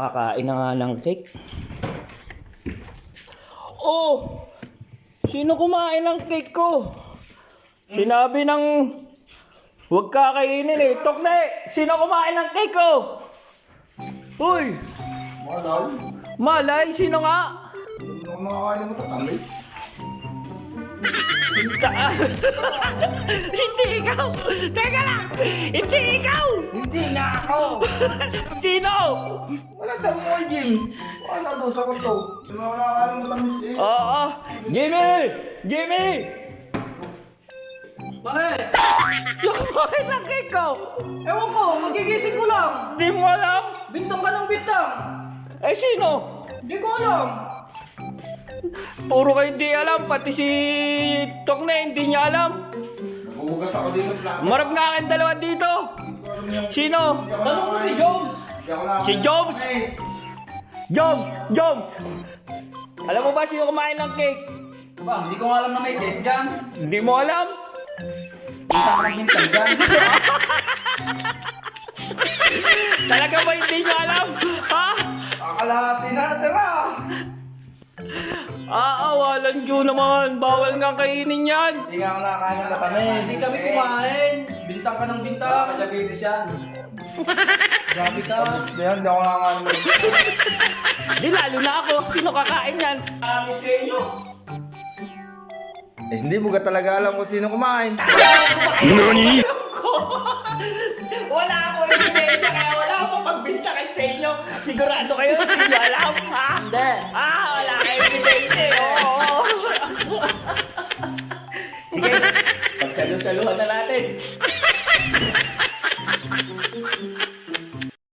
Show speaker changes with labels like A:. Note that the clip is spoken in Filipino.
A: Kakain na nga ng cake. Oh! Sino kumain ng cake ko? Sinabi ng huwag kakainin eh. Tokne! Sino kumain ng cake ko? Uy!
B: Malay.
A: Malay? Sino nga?
B: Hindi ko makakain mo tatamis.
A: Hindi ikaw! Teka lang! Hindi ikaw!
B: Hindi nga ako!
A: Sino?
B: Wala daw mo kay Jim. Wala daw sa kanto. Hindi mo makakain mo tatamis eh.
A: Oo! Jimmy! Jimmy!
C: Bakit?
A: Sino kumain ng cake ko?
C: Ewan ko, magigising ko lang.
A: Di mo alam?
C: Bintang ka ng bintang.
A: Eh sino?
C: Di ko alam.
A: Puro kayo hindi alam, pati si Tokne hindi niya alam.
B: Naguhugas ako dito ng plato.
A: Marap nga akin dalawa dito. Sino?
C: Tanong mo si Jones.
A: Si Jones? Jones! Jones! Alam mo ba sino kumain ng cake?
C: Ba, hindi ko nga alam na may cake dyan.
A: Hindi mo alam?
C: Bintang ka ng bintang dyan.
A: Talaga ba hindi niya alam? Ha?
B: Kakalahati na natira.
A: Walang Diyo naman. Bawal nga kainin yan.
B: Hindi nga ako nakakain ng tatamis.
C: Hindi kami kumain. Bintang ka ng bintang. Diabetes yan. Grabe ka.
B: Tapos na yan, hindi ako nakakain ng tatamis.
A: Di lalo na ako. Sino kakain yan? Miss Reno.
B: Eh, hindi mo ka talaga alam kung sino kumain.
A: Nani? Wala ako ebidensya kaya wala akong pagbintakan sa inyo. Sigurado kayo, hindi nyo alam, ha?
C: Hindi.
A: Wala kayo ebidensya, oo. Sige, pagsalusaluhan na natin.